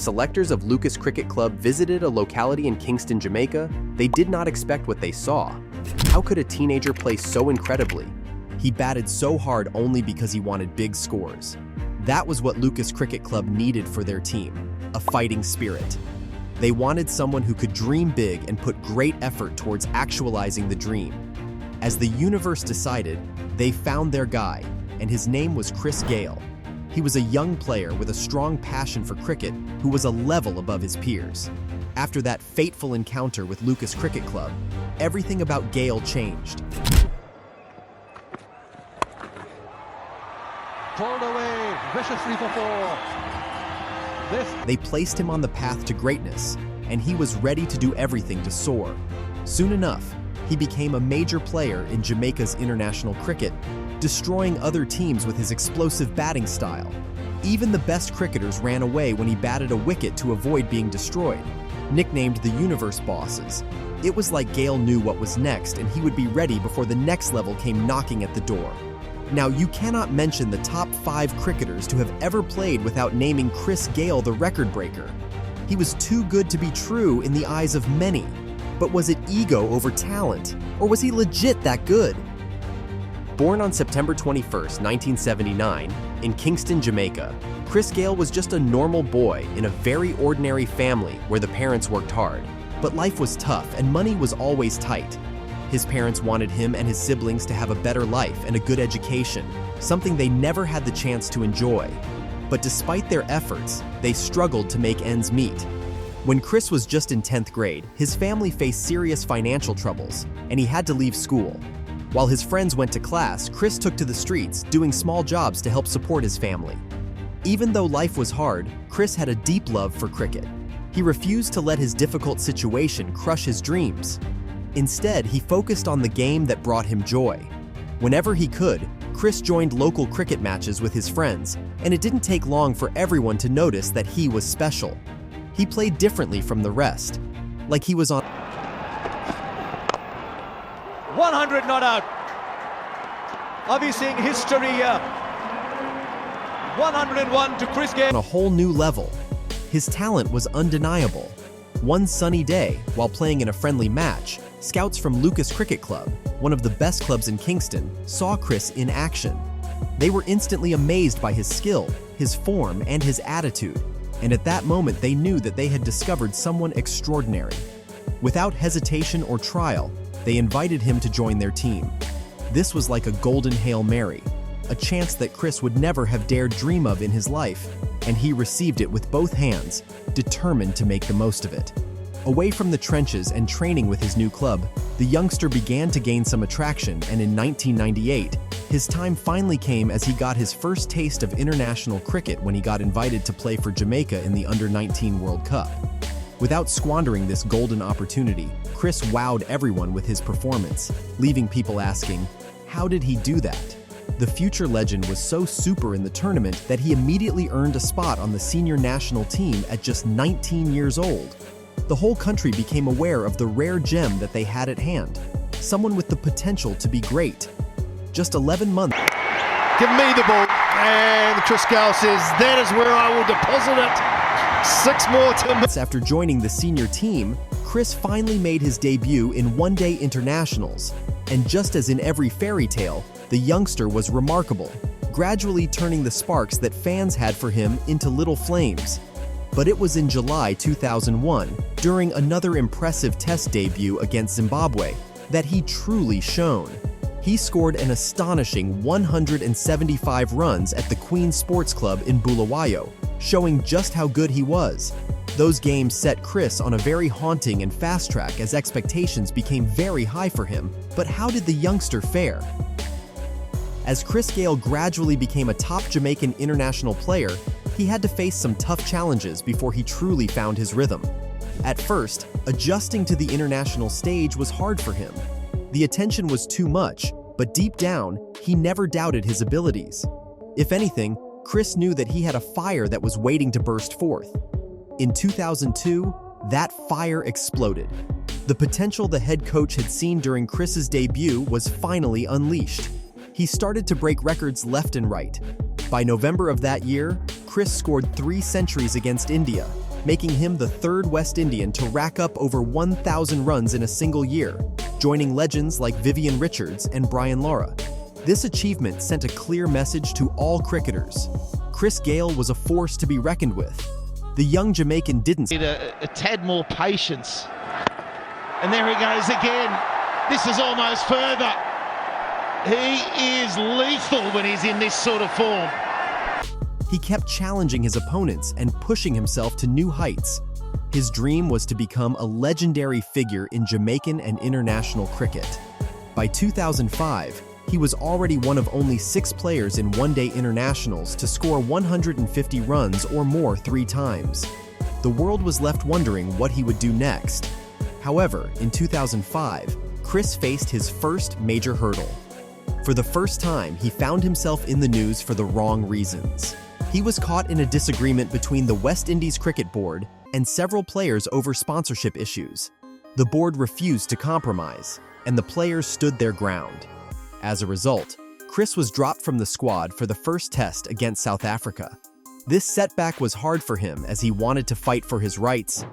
selectors of Lucas Cricket Club visited a locality in Kingston, Jamaica, they did not expect what they saw. How could a teenager play so incredibly? He batted so hard only because he wanted big scores. That was what Lucas Cricket Club needed for their team, a fighting spirit. They wanted someone who could dream big and put great effort towards actualizing the dream. As the universe decided, they found their guy, and his name was Chris Gayle. He was a young player with a strong passion for cricket who was a level above his peers. After that fateful encounter with Lucas Cricket Club, everything about Gayle changed. Pulled away viciously for four. They placed him on the path to greatness, and he was ready to do everything to soar. Soon enough, he became a major player in Jamaica's international cricket, destroying other teams with his explosive batting style. Even the best cricketers ran away when he batted a wicket to avoid being destroyed. Nicknamed the Universe Bosses, it was like Gayle knew what was next and he would be ready before the next level came knocking at the door. Now, you cannot mention the top 5 cricketers to have ever played without naming Chris Gayle the record breaker. He was too good to be true in the eyes of many. But was it ego over talent, or was he legit that good? Born on September 21, 1979, in Kingston, Jamaica, Chris Gayle was just a normal boy in a very ordinary family where the parents worked hard. But life was tough and money was always tight. His parents wanted him and his siblings to have a better life and a good education, something they never had the chance to enjoy. But despite their efforts, they struggled to make ends meet. When Chris was just in 10th grade, his family faced serious financial troubles, and he had to leave school. While his friends went to class, Chris took to the streets, doing small jobs to help support his family. Even though life was hard, Chris had a deep love for cricket. He refused to let his difficult situation crush his dreams. Instead, he focused on the game that brought him joy. Whenever he could, Chris joined local cricket matches with his friends, and it didn't take long for everyone to notice that he was special. He played differently from the rest, like he was on 100 not out. Are we seeing history here? 101 to Chris Gayle. On a whole new level. His talent was undeniable. One sunny day, while playing in a friendly match, scouts from Lucas Cricket Club, one of the best clubs in Kingston, saw Chris in action. They were instantly amazed by his skill, his form, and his attitude. And at that moment, they knew that they had discovered someone extraordinary. Without hesitation or trial, they invited him to join their team. This was like a golden Hail Mary, a chance that Chris would never have dared dream of in his life, and he received it with both hands, determined to make the most of it. Away from the trenches and training with his new club, the youngster began to gain some attraction, and in 1998, his time finally came as he got his first taste of international cricket when he got invited to play for Jamaica in the Under-19 World Cup. Without squandering this golden opportunity, Chris wowed everyone with his performance, leaving people asking, how did he do that? The future legend was so super in the tournament that he immediately earned a spot on the senior national team at just 19 years old. The whole country became aware of the rare gem that they had at hand, someone with the potential to be great. Just 11 months. Give me the ball. And Chris Gayle says, that is where I will deposit it. 6 more to... After joining the senior team, Chris finally made his debut in one-day internationals. And just as in every fairy tale, the youngster was remarkable, gradually turning the sparks that fans had for him into little flames. But it was in July 2001, during another impressive test debut against Zimbabwe, that he truly shone. He scored an astonishing 175 runs at the Queen Sports Club in Bulawayo, showing just how good he was. Those games set Chris on a very haunting and fast track as expectations became very high for him. But how did the youngster fare? As Chris Gayle gradually became a top Jamaican international player, he had to face some tough challenges before he truly found his rhythm. At first, adjusting to the international stage was hard for him. The attention was too much, but deep down, he never doubted his abilities. If anything, Chris knew that he had a fire that was waiting to burst forth. In 2002, that fire exploded. The potential the head coach had seen during Chris's debut was finally unleashed. He started to break records left and right. By November of that year, Chris scored 3 centuries against India, making him the third West Indian to rack up over 1,000 runs in a single year, joining legends like Vivian Richards and Brian Lara. This achievement sent a clear message to all cricketers. Chris Gayle was a force to be reckoned with. The young Jamaican didn't need a tad more patience. And there he goes again. This is almost further. He is lethal when he's in this sort of form. He kept challenging his opponents and pushing himself to new heights. His dream was to become a legendary figure in Jamaican and international cricket. By 2005, he was already one of only 6 players in one-day internationals to score 150 runs or more 3 times. The world was left wondering what he would do next. However, in 2005, Chris faced his first major hurdle. For the first time, he found himself in the news for the wrong reasons. He was caught in a disagreement between the West Indies Cricket Board and several players over sponsorship issues. The board refused to compromise, and the players stood their ground. As a result, Chris was dropped from the squad for the first test against South Africa. This setback was hard for him as he wanted to fight for his rights.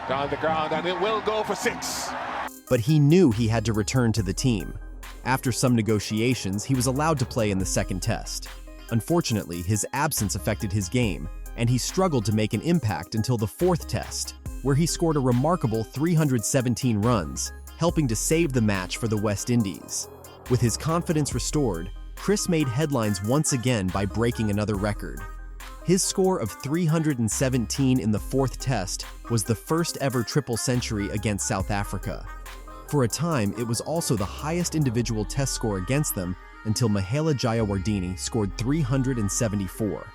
Down the ground, and it will go for 6. But he knew he had to return to the team. After some negotiations, he was allowed to play in the second test. Unfortunately, his absence affected his game, and he struggled to make an impact until the 4th test, where he scored a remarkable 317 runs, helping to save the match for the West Indies. With his confidence restored, Chris made headlines once again by breaking another record. His score of 317 in the 4th test was the first ever triple century against South Africa. For a time, it was also the highest individual test score against them until Mahela Jayawardene scored 374.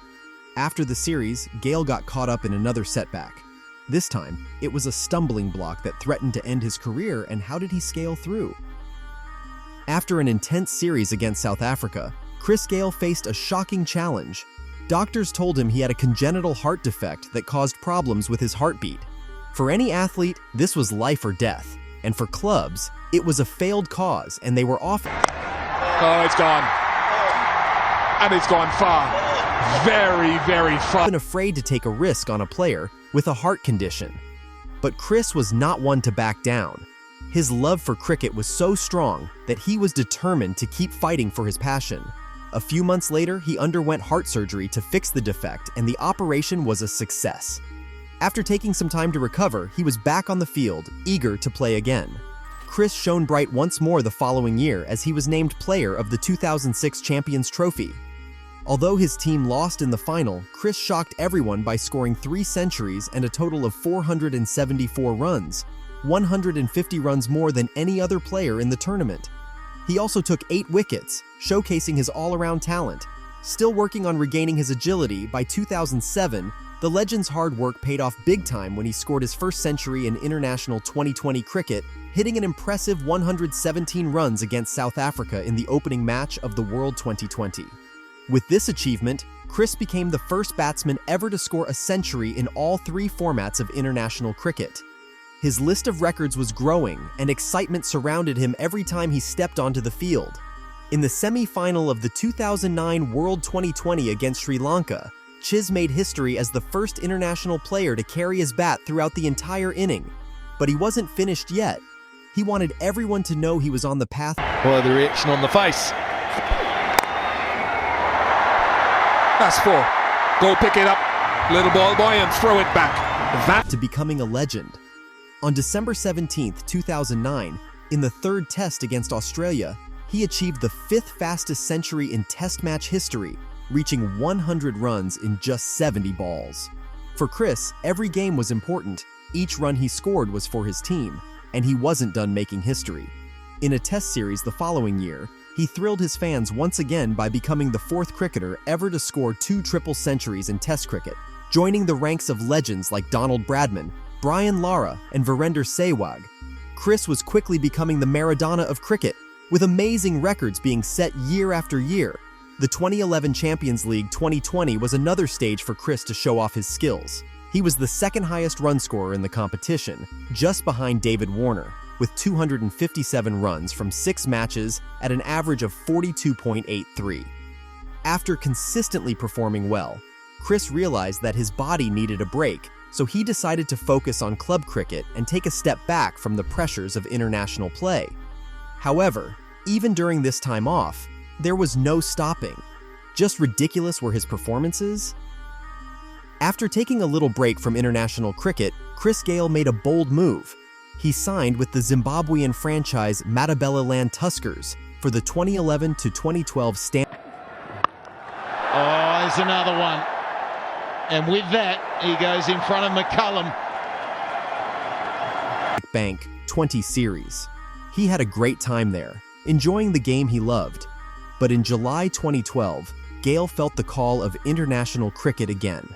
After the series, Gayle got caught up in another setback. This time, it was a stumbling block that threatened to end his career, and how did he scale through? After an intense series against South Africa, Chris Gayle faced a shocking challenge. Doctors told him he had a congenital heart defect that caused problems with his heartbeat. For any athlete, this was life or death, and for clubs, it was a failed cause, and they were often Oh, it's gone. And it's gone far. Very, very far. afraid to take a risk on a player with a heart condition. But Chris was not one to back down. His love for cricket was so strong that he was determined to keep fighting for his passion. A few months later, he underwent heart surgery to fix the defect, and the operation was a success. After taking some time to recover, he was back on the field, eager to play again. Chris shone bright once more the following year as he was named player of the 2006 Champions Trophy. Although his team lost in the final, Chris shocked everyone by scoring 3 centuries and a total of 474 runs, 150 runs more than any other player in the tournament. He also took 8 wickets, showcasing his all-around talent. Still working on regaining his agility, by 2007, the legend's hard work paid off big time when he scored his first century in international 2020 cricket, hitting an impressive 117 runs against South Africa in the opening match of the World 2020. With this achievement, Chris became the first batsman ever to score a century in all 3 formats of international cricket. His list of records was growing, and excitement surrounded him every time he stepped onto the field. In the semi-final of the 2009 World 2020 against Sri Lanka, Chiz made history as the first international player to carry his bat throughout the entire inning. But he wasn't finished yet. He wanted everyone to know he was on the path. Well, the reaction on the face. That's 4. Go pick it up, little ball boy, and throw it back. That to becoming a legend. On December 17, 2009, in the 3rd test against Australia, he achieved the 5th fastest century in test match history, reaching 100 runs in just 70 balls. For Chris, every game was important. Each run he scored was for his team, and he wasn't done making history. In a test series the following year, he thrilled his fans once again by becoming the 4th cricketer ever to score 2 triple centuries in Test cricket, joining the ranks of legends like Donald Bradman, Brian Lara, and Virender Sehwag. Chris was quickly becoming the Maradona of cricket, with amazing records being set year after year. The 2011 Champions League 2020 was another stage for Chris to show off his skills. He was the 2nd highest run scorer in the competition, just behind David Warner, with 257 runs from 6 matches at an average of 42.83. After consistently performing well, Chris realized that his body needed a break, so he decided to focus on club cricket and take a step back from the pressures of international play. However, even during this time off, there was no stopping. Just ridiculous were his performances. After taking a little break from international cricket, Chris Gayle made a bold move. He signed with the Zimbabwean franchise Matabeleland Tuskers for the 2011 to 2012 Oh, there's another one. And with that, he goes in front of McCullum. Bank 20 series. He had a great time there, enjoying the game he loved. But in July 2012, Gayle felt the call of international cricket again.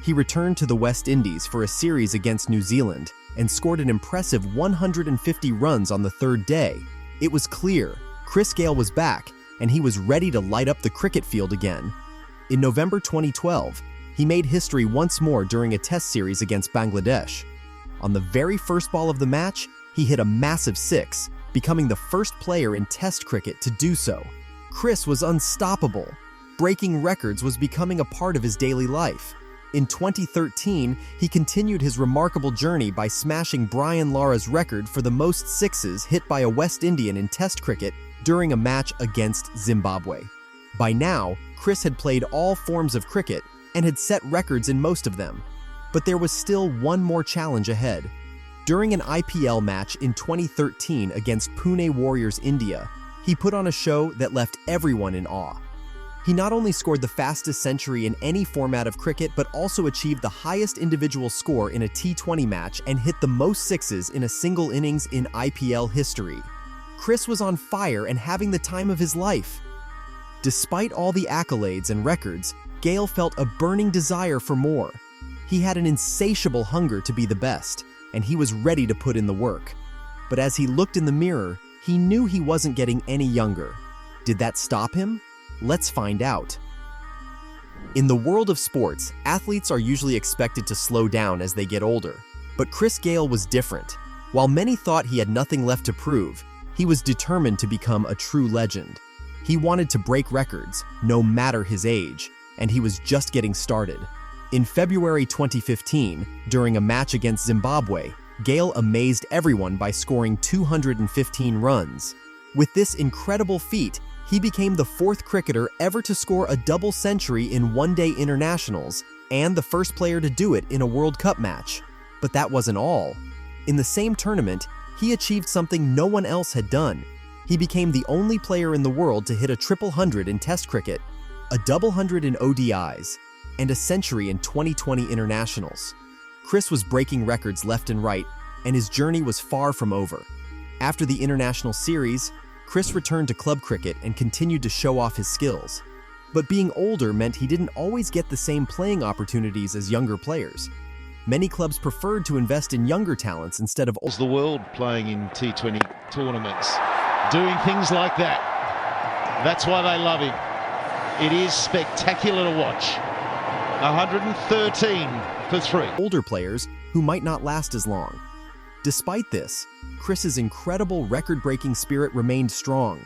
He returned to the West Indies for a series against New Zealand and scored an impressive 150 runs on the third day. It was clear Chris Gayle was back, and he was ready to light up the cricket field again. In November 2012, he made history once more during a test series against Bangladesh. On the very first ball of the match, he hit a massive six, becoming the first player in test cricket to do so. Chris was unstoppable. Breaking records was becoming a part of his daily life. In 2013, he continued his remarkable journey by smashing Brian Lara's record for the most sixes hit by a West Indian in test cricket during a match against Zimbabwe. By now, Chris had played all forms of cricket and had set records in most of them. But there was still one more challenge ahead. During an IPL match in 2013 against Pune Warriors India, he put on a show that left everyone in awe. He not only scored the fastest century in any format of cricket, but also achieved the highest individual score in a T20 match and hit the most sixes in a single innings in IPL history. Chris was on fire and having the time of his life. Despite all the accolades and records, Gayle felt a burning desire for more. He had an insatiable hunger to be the best, and he was ready to put in the work. But as he looked in the mirror, he knew he wasn't getting any younger. Did that stop him? Let's find out. In the world of sports, athletes are usually expected to slow down as they get older. But Chris Gayle was different. While many thought he had nothing left to prove, he was determined to become a true legend. He wanted to break records, no matter his age, and he was just getting started. In February 2015, during a match against Zimbabwe, Gayle amazed everyone by scoring 215 runs. With this incredible feat, he became the fourth cricketer ever to score a double century in one-day internationals and the first player to do it in a World Cup match. But that wasn't all. In the same tournament, he achieved something no one else had done. He became the only player in the world to hit a triple hundred in Test cricket, a double hundred in ODIs, and a century in 2020 internationals. Chris was breaking records left and right, and his journey was far from over. After the international series, Chris returned to club cricket and continued to show off his skills. But being older meant he didn't always get the same playing opportunities as younger players. Many clubs preferred to invest in younger talents instead of The world playing in T20 tournaments, doing things like that. That's why they love him. It is spectacular to watch. 113 for 3. Older players who might not last as long. Despite this, Chris's incredible record-breaking spirit remained strong.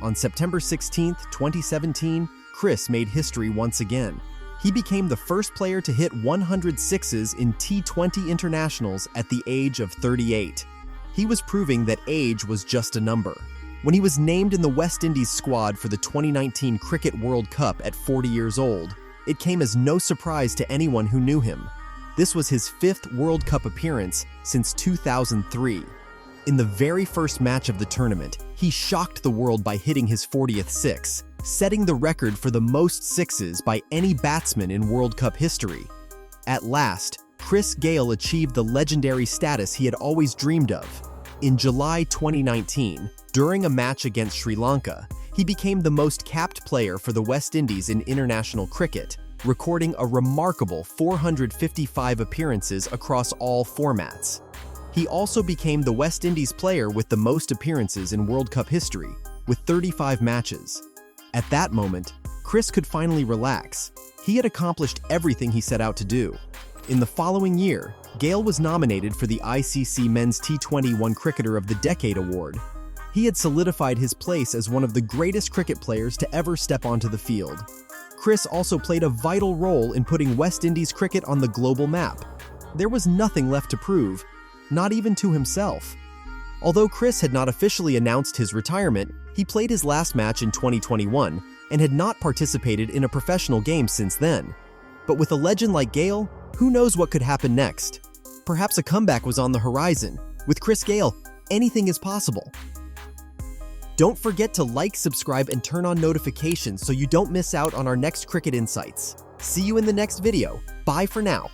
On September 16, 2017, Chris made history once again. He became the first player to hit 100 sixes in T20 internationals at the age of 38. He was proving that age was just a number. When he was named in the West Indies squad for the 2019 Cricket World Cup at 40 years old, it came as no surprise to anyone who knew him. This was his 5th World Cup appearance since 2003. In the very first match of the tournament, he shocked the world by hitting his 40th six, setting the record for the most sixes by any batsman in World Cup history. At last, Chris Gayle achieved the legendary status he had always dreamed of. In July 2019, during a match against Sri Lanka, he became the most capped player for the West Indies in international cricket, recording a remarkable 455 appearances across all formats. He also became the West Indies player with the most appearances in World Cup history, with 35 matches. At that moment, Chris could finally relax. He had accomplished everything he set out to do. In the following year, Gayle was nominated for the ICC Men's T21 Cricketer of the Decade Award. He had solidified his place as one of the greatest cricket players to ever step onto the field. Chris also played a vital role in putting West Indies cricket on the global map. There was nothing left to prove, not even to himself. Although Chris had not officially announced his retirement, he played his last match in 2021 and had not participated in a professional game since then. But with a legend like Gayle, who knows what could happen next? Perhaps a comeback was on the horizon. With Chris Gayle, anything is possible. Don't forget to like, subscribe, and turn on notifications so you don't miss out on our next cricket insights. See you in the next video. Bye for now.